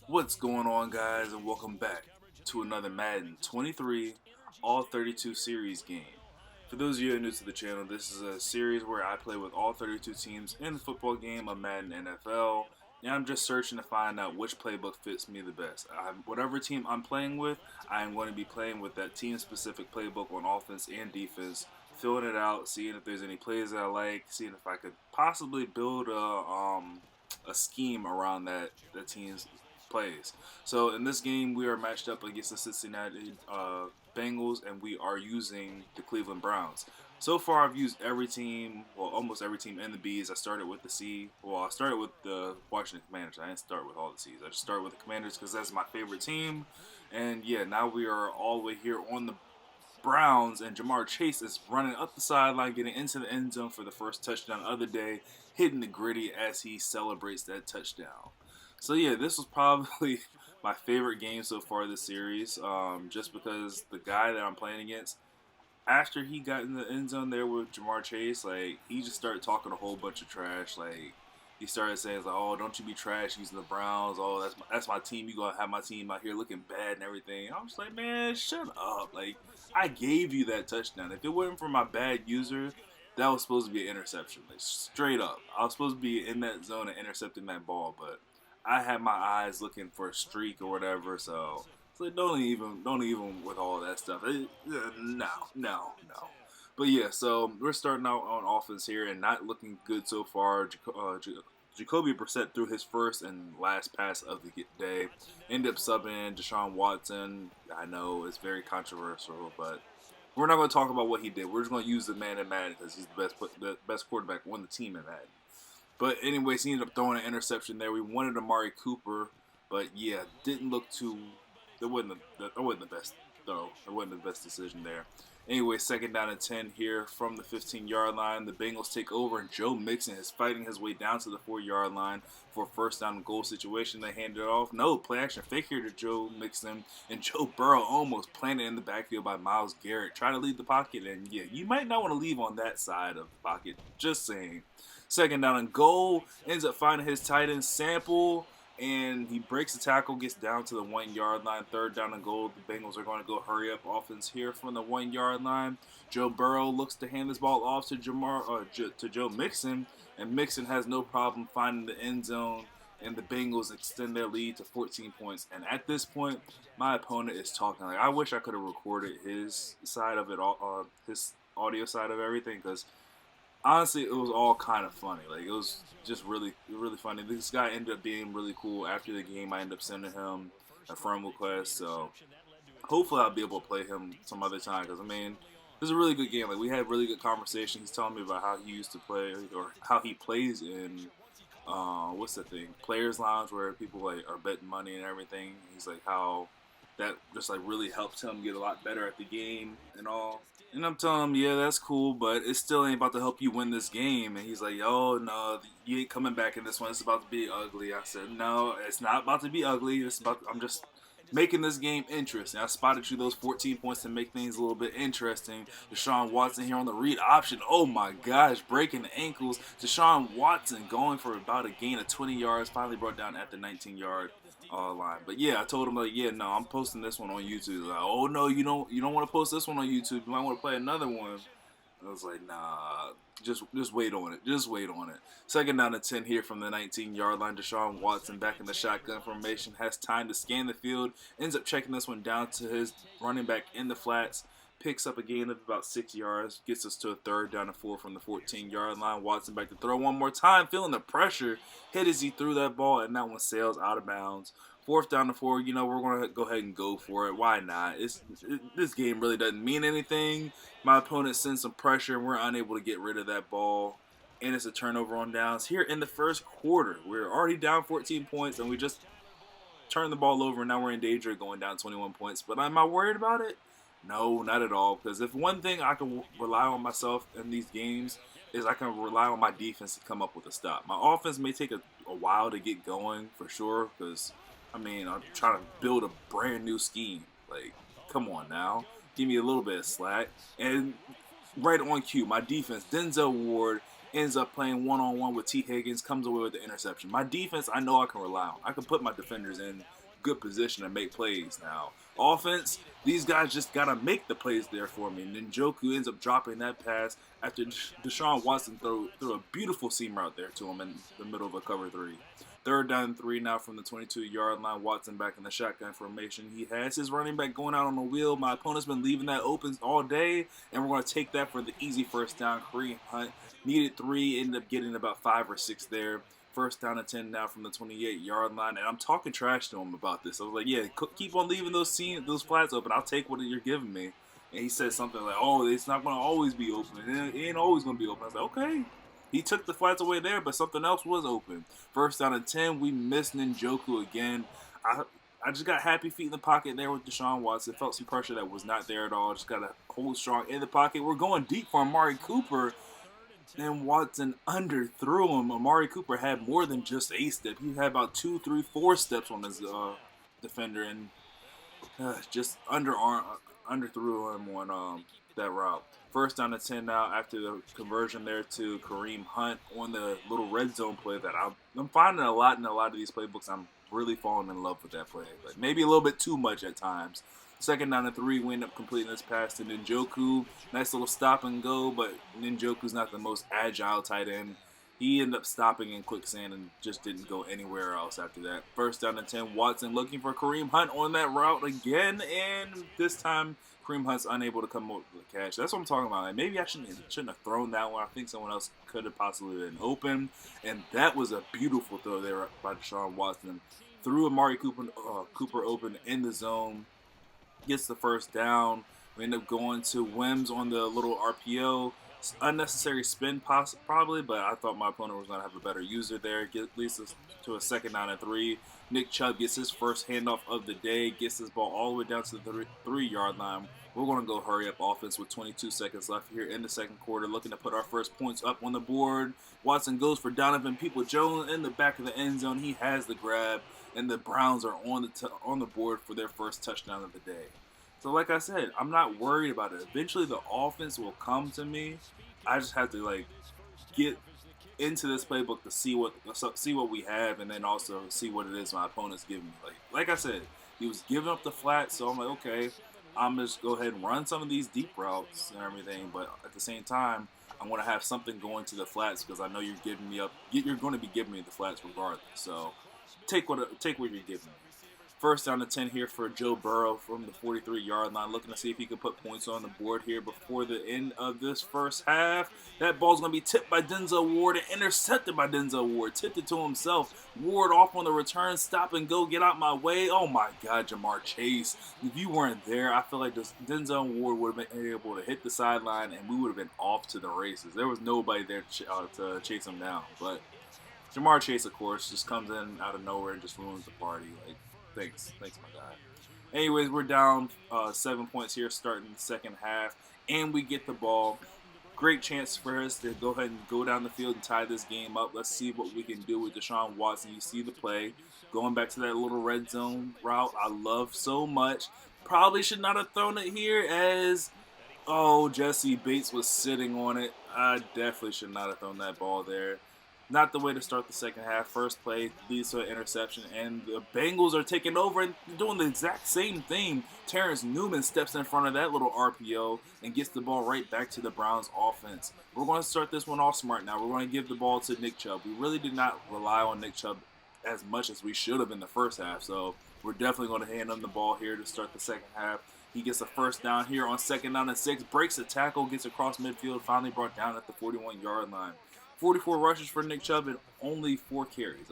What's going on, guys, and welcome back to another Madden 23 All 32 Series game. For those of you who are new to the channel, this is a series where I play with all 32 teams in the football game of Madden NFL, and I'm just searching to find out which playbook fits me the best. Whatever team I'm playing with, I am going to be playing with that team-specific playbook on offense and defense, filling it out, seeing if there's any plays that I like, seeing if I could possibly build a scheme around that team's plays. So in this game, we are matched up against the Cincinnati Bengals, and we are using the Cleveland Browns. So far, I've used every team, well, almost every team in the Bs. I started with the C. Well, I started with the Washington Commanders. I didn't start with all the Cs. I just started with the Commanders because that's my favorite team. And yeah, now we are all the way here on the Browns, and Jamar Chase is running up the sideline, getting into the end zone for the first touchdown of the day, hitting the gritty as he celebrates that touchdown. So yeah, this was probably my favorite game so far this series, just because the guy that I'm playing against, after he got in the end zone there with Jamar Chase, like he just started talking a whole bunch of trash. Like he started saying, like, "Oh, don't you be trash using the Browns? Oh, that's my team. You gonna have my team out here looking bad and everything." I was like, "Man, shut up!" Like I gave you that touchdown. If it wasn't for my bad user, that was supposed to be an interception. Like straight up, I was supposed to be in that zone and intercepting that ball, but I had my eyes looking for a streak or whatever. So it's like don't even with all that stuff. No. But yeah, so we're starting out on offense here and not looking good so far. Jacoby Brissett threw his first and last pass of the day. Ended up subbing Deshaun Watson. I know it's very controversial, but we're not going to talk about what he did. We're just going to use the man in Madden because he's the best quarterback on the team in Madden. But anyways, he ended up throwing an interception there. We wanted Amari Cooper, but yeah, didn't look too. It wasn't the best throw. It wasn't the best decision there. Anyway, second down and 10 here from the 15-yard line. The Bengals take over, and Joe Mixon is fighting his way down to the 4-yard line for a first down and goal situation. They hand it off. No, play action fake here to Joe Mixon, and Joe Burrow almost planted in the backfield by Myles Garrett, trying to leave the pocket. And yeah, you might not want to leave on that side of the pocket. Just saying. Second down and goal, ends up finding his tight end Sample, and he breaks the tackle, gets down to the 1-yard line. Third down and goal. The Bengals are going to go hurry up offense here from the 1-yard line. Joe Burrow looks to hand this ball off to Joe Mixon, and Mixon has no problem finding the end zone. And the Bengals extend their lead to 14 points. And at this point, my opponent is talking. Like I wish I could have recorded his side of it, all, his audio side of everything, because honestly, it was all kind of funny. Like it was just really funny. This guy ended up being really cool. After the game, I ended up sending him a friend request. So hopefully, I'll be able to play him some other time. Because I mean, this is a really good game. Like we had really good conversation. He's telling me about how he used to play or how he plays in what's the thing, Players Lounge, where people like are betting money and everything. He's like how that just like really helped him get a lot better at the game and all. And I'm telling him, yeah, that's cool, but it still ain't about to help you win this game. And he's like, oh no, you ain't coming back in this one. It's about to be ugly. I said, no, it's not about to be ugly. I'm just making this game interesting. I spotted you those 14 points to make things a little bit interesting. Deshaun Watson here on the read option. Oh my gosh, breaking the ankles. Deshaun Watson going for about a gain of 20 yards. Finally brought down at the 19-yard line. But yeah, I told him like, yeah, no, I'm posting this one on YouTube. Like, oh no, you don't want to post this one on YouTube. You might want to play another one. I was like, nah, just wait on it. Just wait on it. Second down to 10 here from the 19-yard line. Deshaun Watson back in the shotgun formation. Has time to scan the field. Ends up checking this one down to his running back in the flats. Picks up a gain of about 6 yards. Gets us to a third down and 4 from the 14-yard line. Watson back to throw one more time. Feeling the pressure. Hit as he threw that ball, and that one sails out of bounds. Fourth down to 4, we're going to go ahead and go for it. Why not? This game really doesn't mean anything. My opponent sends some pressure, and we're unable to get rid of that ball. And it's a turnover on downs. Here in the first quarter, we're already down 14 points, and we just turned the ball over, and now we're in danger of going down 21 points. But am I worried about it? No, not at all. Because if one thing I can rely on myself in these games is I can rely on my defense to come up with a stop. My offense may take a while to get going, for sure, because I mean, I'm trying to build a brand new scheme. Like, come on now. Give me a little bit of slack. And right on cue, my defense, Denzel Ward, ends up playing one-on-one with T. Higgins, comes away with the interception. My defense, I know I can rely on. I can put my defenders in good position to make plays now. Offense, these guys just got to make the plays there for me. And Njoku ends up dropping that pass after Deshaun Watson threw a beautiful seam route there to him in the middle of a cover 3. Third down and 3 now from the 22-yard line. Watson back in the shotgun formation. He has his running back going out on the wheel. My opponent's been leaving that open all day, and we're going to take that for the easy first down. Kareem Hunt needed 3, ended up getting about 5 or 6 there. First down and 10 now from the 28-yard line, and I'm talking trash to him about this. I was like, yeah, keep on leaving those flats open. I'll take what you're giving me. And he said something like, oh, it's not going to always be open. It ain't always going to be open. I was like, okay. He took the flats away there, but something else was open. First down and 10, we missed Njoku again. I just got happy feet in the pocket there with Deshaun Watson. Felt some pressure that was not there at all. Just got to hold strong in the pocket. We're going deep for Amari Cooper, and Watson underthrew him. Amari Cooper had more than just a step. He had about 2, 3, 4 steps on his defender, and just underthrew him on that route. First down to 10 now after the conversion there to Kareem Hunt on the little red zone play that I'm finding a lot in a lot of these playbooks. I'm really falling in love with that play, but maybe a little bit too much at times. Second down and 3, we end up completing this pass to Njoku. Nice little stop and go, but Njoku's not the most agile tight end. He ended up stopping in quicksand and just didn't go anywhere else after that. First down and 10, Watson looking for Kareem Hunt on that route again, and this time Kareem Hunt's unable to come up with the catch. That's what I'm talking about. Like, maybe I shouldn't have thrown that one. I think someone else could have possibly been open, and that was a beautiful throw there by Deshaun Watson. Threw Amari Cooper open in the zone, gets the first down. We end up going to Wims on the little RPO. Unnecessary spin probably, but I thought my opponent was going to have a better user there. Leads us to a second down and 3. Nick Chubb gets his first handoff of the day, gets this ball all the way down to the 3-yard line. We're going to go hurry up offense with 22 seconds left here in the second quarter, looking to put our first points up on the board. Watson goes for Donovan Peoples-Jones in the back of the end zone. He has the grab, and the Browns are on the board for their first touchdown of the day. So like I said, I'm not worried about it. Eventually the offense will come to me. I just have to get into this playbook to see what we have, and then also see what it is my opponent's giving me. Like I said, he was giving up the flat, so I'm like, okay, I'm just go ahead and run some of these deep routes and everything. But at the same time, I want to have something going to the flats because I know you're giving me up. You're going to be giving me the flats regardless. So take what you're giving me. First down to 10 here for Joe Burrow from the 43-yard line, looking to see if he can put points on the board here before the end of this first half. That ball's going to be tipped by Denzel Ward and intercepted by Denzel Ward. Tipped it to himself. Ward off on the return. Stop and go. Get out my way. Oh, my God, Jamar Chase. If you weren't there, I feel like Denzel Ward would have been able to hit the sideline, and we would have been off to the races. There was nobody there to chase him down. But Jamar Chase, of course, just comes in out of nowhere and just ruins the party. Thanks, my guy. Anyways, we're down 7 points here starting the second half, and we get the ball. Great chance for us to go ahead and go down the field and tie this game up. Let's see what we can do with Deshaun Watson. You see the play. Going back to that little red zone route I love so much. Probably should not have thrown it here as, Jesse Bates was sitting on it. I definitely should not have thrown that ball there. Not the way to start the second half. First play leads to an interception, and the Bengals are taking over and doing the exact same thing. Terrence Newman steps in front of that little RPO and gets the ball right back to the Browns offense. We're going to start this one off smart now. We're going to give the ball to Nick Chubb. We really did not rely on Nick Chubb as much as we should have in the first half, so we're definitely going to hand him the ball here to start the second half. He gets a first down here on second down and 6, breaks the tackle, gets across midfield, finally brought down at the 41-yard line. 44 rushes for Nick Chubb and only 4 carries.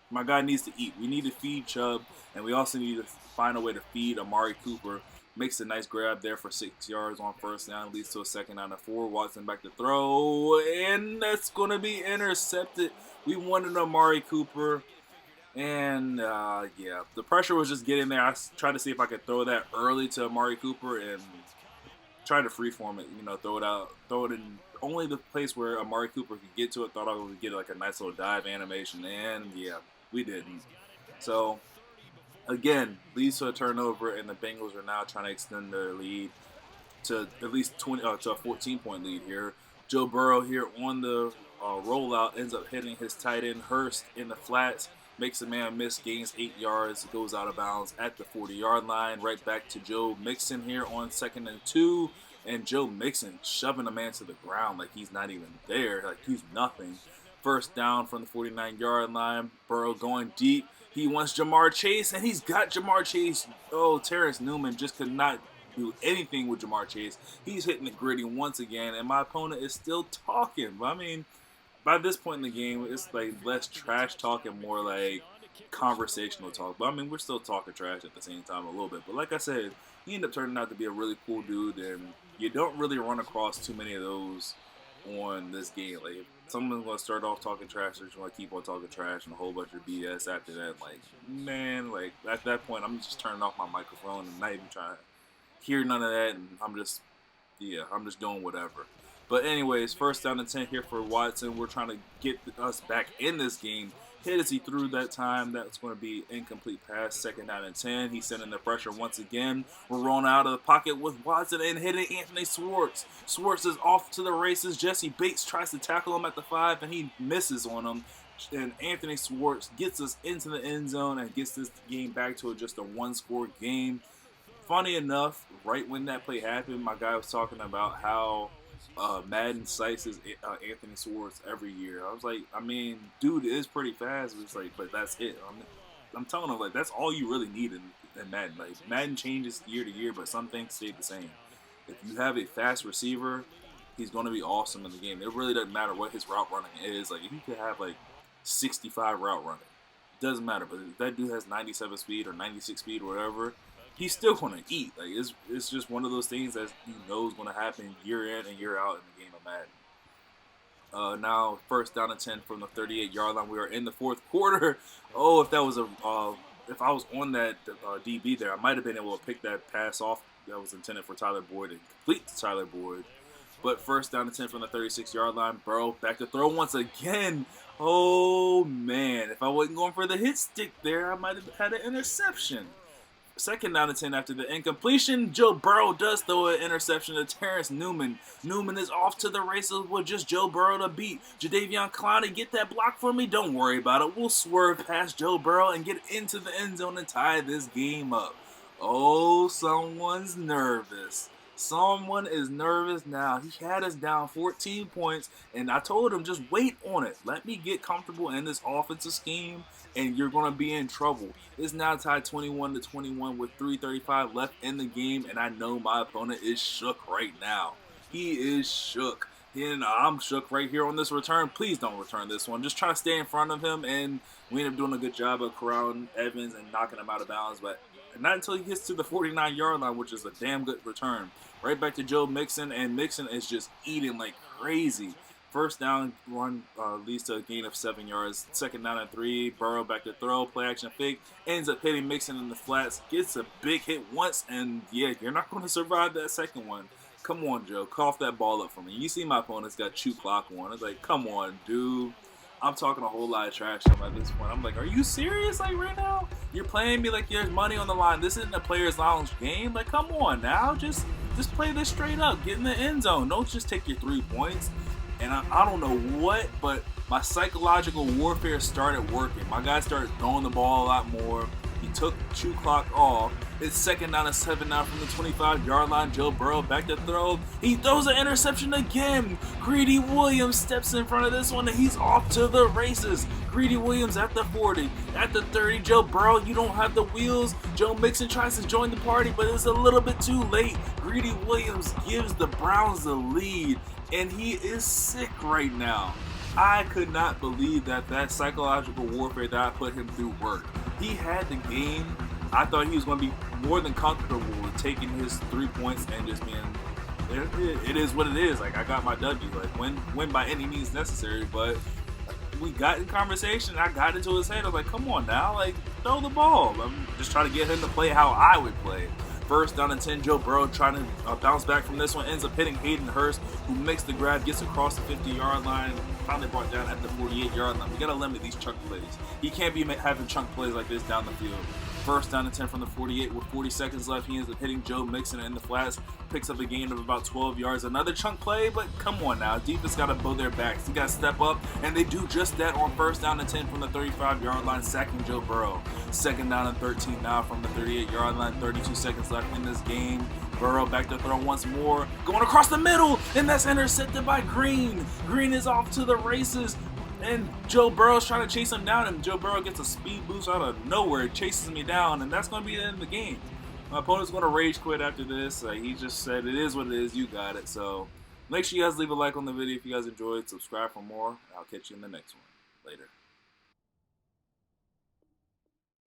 My guy needs to eat. We need to feed Chubb, and we also need to find a way to feed Amari Cooper. Makes a nice grab there for 6 yards on first down. Leads to a second down and 4. Watson back to throw, and that's going to be intercepted. We wanted Amari Cooper, and the pressure was just getting there. I tried to see if I could throw that early to Amari Cooper and try to freeform it, throw it in only the place where Amari Cooper could get to it. Thought I would get a nice little dive animation, and we didn't. So again, leads to a turnover, and the Bengals are now trying to extend their lead to at least 20 to a 14-point lead here. Joe Burrow here on the rollout ends up hitting his tight end Hurst in the flats, makes a man miss, gains 8 yards, goes out of bounds at the 40-yard line. Right back to Joe Mixon here on 2nd and 2, and Joe Mixon shoving a man to the ground like he's not even there, like he's nothing. First down from the 49-yard line. Burrow going deep. He wants Jamar Chase, and he's got Jamar Chase. Oh, Terrence Newman just could not do anything with Jamar Chase. He's hitting the gritty once again, and my opponent is still talking. But I mean, by this point in the game, it's like less trash talk and more like conversational talk. But I mean, we're still talking trash at the same time a little bit. But like I said, he ended up turning out to be a really cool dude, and you don't really run across too many of those on this game. Like, if someone's gonna start off talking trash, they're just gonna keep on talking trash and a whole bunch of BS after that. Like, man, like at that point, I'm just turning off my microphone and not even trying to hear none of that, and I'm just doing whatever. But anyways, first down and 10 here for Watson. We're trying to get us back in this game. Hit as he threw that time. That's going to be incomplete pass. Second down and 10. He's sending the pressure once again. We're rolling out of the pocket with Watson and hitting Anthony Schwartz. Schwartz is off to the races. Jesse Bates tries to tackle him at the 5, and he misses on him. And Anthony Schwartz gets us into the end zone and gets this game back to just a one-score game. Funny enough, right when that play happened, my guy was talking about how Madden cites Anthony Schwartz every year. I was like, I mean, dude is pretty fast. It's like, but that's it. I'm telling him, like, that's all you really need in Madden. Like, Madden changes year to year, but some things stay the same. If you have a fast receiver, he's going to be awesome in the game. It really doesn't matter what his route running is. Like, if he could have, like, 65 route running, doesn't matter. But if that dude has 97 speed or 96 speed or whatever, he's still going to eat. Like, it's just one of those things that you know is going to happen year in and year out in the game of Madden. Now, first down and 10 from the 38-yard line. We are in the fourth quarter. Oh, if that was if I was on that DB there, I might have been able to pick that pass off that was intended for Tyler Boyd and complete to Tyler Boyd. But first down and 10 from the 36-yard line. Burrow back to throw once again. Oh, man. If I wasn't going for the hit stick there, I might have had an interception. Second down and 10 after the incompletion. Joe Burrow does throw an interception to Terrence Newman. Newman is off to the races with just Joe Burrow to beat. Jadeveon Clowney, get that block for me. Don't worry about it. We'll swerve past Joe Burrow and get into the end zone and tie this game up. Oh, someone's nervous. Someone is nervous now. He had us down 14 points, and I told him, just wait on it. Let me get comfortable in this offensive scheme, and you're going to be in trouble. It's now tied 21-21 with 3:35 left in the game, and I know my opponent is shook right now. He is shook. And I'm shook right here on this return. Please don't return this one. Just try to stay in front of him, and we end up doing a good job of corralling Evans and knocking him out of bounds, but not until he gets to the 49-yard line, which is a damn good return. Right back to Joe Mixon, and Mixon is just eating like crazy. First down run leads to a gain of 7 yards. Second down and 3. Burrow back to throw. Play action fake. Ends up hitting Mixon in the flats. Gets a big hit once, and yeah, you're not going to survive that second one. Come on, Joe. Cough that ball up for me. You see my opponent's got chew clock on. It's like, come on, dude. I'm talking a whole lot of trash to him at this point. I'm like, are you serious? Like, right now? You're playing me like there's money on the line. This isn't a player's lounge game. Like, come on now. Just play this straight up. Get in the end zone. Don't just take your 3 points. And I don't know what, but my psychological warfare started working. My guy started throwing the ball a lot more. He took chew clock off. It's second down and 7 now from the 25-yard line. Joe Burrow back to throw. He throws an interception again. Greedy Williams steps in front of this one, and he's off to the races. Greedy Williams at the 40. At the 30, Joe Burrow, you don't have the wheels. Joe Mixon tries to join the party, but it's a little bit too late. Greedy Williams gives the Browns the lead, and he is sick right now. I could not believe that psychological warfare that I put him through worked. He had the game. I thought he was going to be more than comfortable with taking his 3 points and just being, it is what it is. Like, I got my W. Like, win by any means necessary. But we got in conversation. I got into his head. I was like, come on now. Like, throw the ball. I'm just trying to get him to play how I would play. First down and 10, Joe Burrow trying to bounce back from this one. Ends up hitting Hayden Hurst, who makes the grab, gets across the 50-yard line, finally brought down at the 48-yard line. We got to limit these chunk plays. He can't be having chunk plays like this down the field. First down and 10 from the 48 with 40 seconds left. He ends up hitting Joe Mixon in the flats, picks up a gain of about 12 yards. Another chunk play, but come on now. Defense got to bow their backs. He got to step up, and they do just that on first down and 10 from the 35-yard line, sacking Joe Burrow. Second down and 13 now from the 38-yard line. 32 seconds left in this game. Burrow back to throw once more, going across the middle, and that's intercepted by Green. Green is off to the races. And Joe Burrow's trying to chase him down, and Joe Burrow gets a speed boost out of nowhere, chases me down, and that's going to be the end of the game. My opponent's going to rage quit after this. He just said, it is what it is, you got it. So make sure you guys leave a like on the video if you guys enjoyed. Subscribe for more. I'll catch you in the next one. Later.